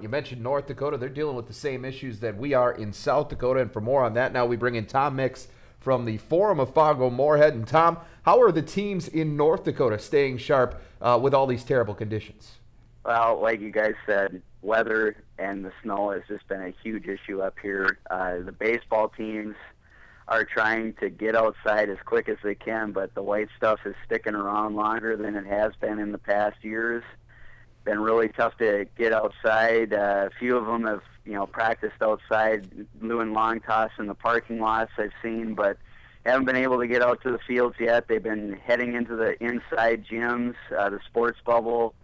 You mentioned North Dakota. They're dealing with the same issues that we are in South Dakota. And for more on that, now we bring in Tom Mix from the Forum of Fargo-Moorhead. And Tom, how are the teams in North Dakota staying sharp with all these terrible conditions? Well, like you guys said, weather and the snow has just been a huge issue up here. The baseball teams are trying to get outside as quick as they can, but the white stuff is sticking around longer than it has been in the past years. Been really tough to get outside. A few of them have, practiced outside doing long toss in the parking lots I've seen, but haven't been able to get out to the fields yet. They've been heading into the inside gyms. The sports bubble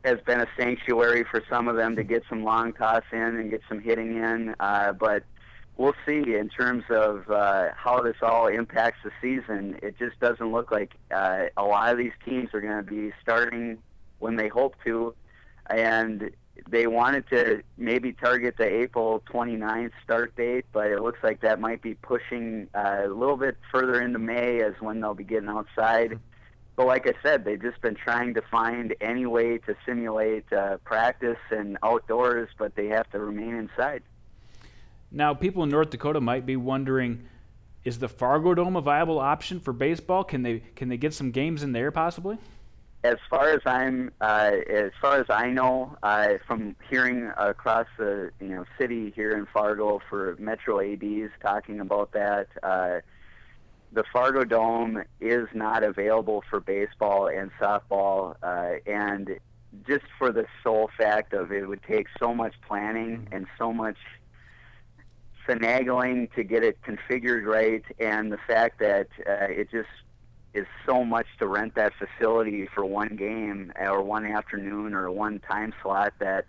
has been a sanctuary for some of them to get some long toss in and get some hitting in, but we'll see in terms of how this all impacts the season. It just doesn't look like a lot of these teams are going to be starting when they hope to, and they wanted to maybe target the April 29th start date, but it looks like that might be pushing a little bit further into May as when they'll be getting outside. But like I said, they've just been trying to find any way to simulate practice and outdoors, but they have to remain inside. Now, people in North Dakota might be wondering, is the Fargodome a viable option for baseball? Can they get some games in there possibly? As far as I know, from hearing across the city here in Fargo for Metro ADs talking about that, the Fargodome is not available for baseball and softball, and just for the sole fact of it would take so much planning and so much finagling to get it configured right, and the fact that it just is so much to rent that facility for one game or one afternoon or one time slot that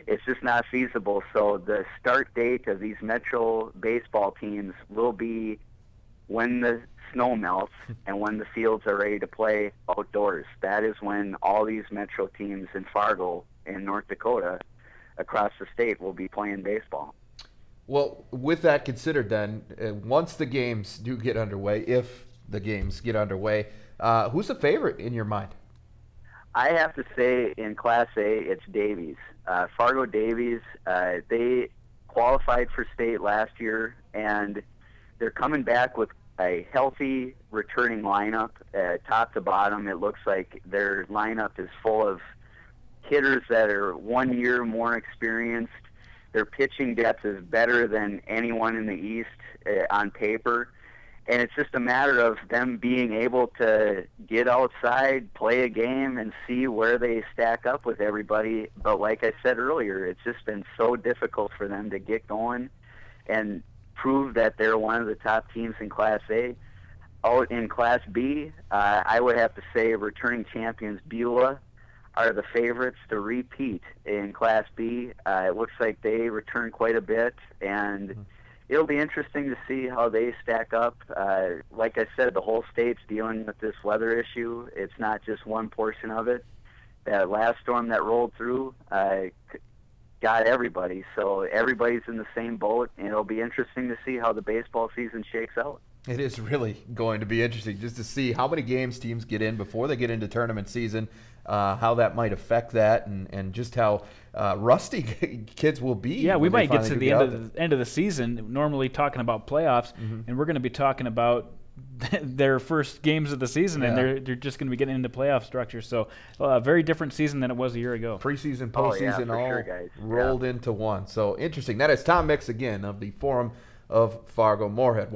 it's just not feasible. So the start date of these Metro baseball teams will be when the snow melts and when the fields are ready to play outdoors. That is when all these Metro teams in Fargo and North Dakota across the state will be playing baseball. Well, with that considered then, once the games do get underway, if the games get underway, who's the favorite in your mind? I have to say in Class A, it's Davies. Fargo Davies, they qualified for state last year, and they're coming back with a healthy returning lineup. Top to bottom, it looks like their lineup is full of hitters that are 1 year more experienced. Their pitching depth is better than anyone in the East on paper. And it's just a matter of them being able to get outside, play a game, and see where they stack up with everybody. But like I said earlier, it's just been so difficult for them to get going and prove that they're one of the top teams in Class A. Out in Class B, I would have to say returning champions Beulah are the favorites to repeat in Class B. It looks like they return quite a bit, and it'll be interesting to see how they stack up. Like I said, the whole state's dealing with this weather issue. It's not just one portion of it. That last storm that rolled through got everybody, so everybody's in the same boat, and it'll be interesting to see how the baseball season shakes out. It is really going to be interesting just to see how many games teams get in before they get into tournament season, how that might affect that, and just how rusty kids will be. Yeah, we might get to the end of the season, normally talking about playoffs, and we're going to be talking about their first games of the season, and they're just going to be getting into playoff structure. So a very different season than it was a year ago. Preseason, postseason, rolled into one. So interesting. That is Tom Mix again of the Forum of Fargo-Moorhead.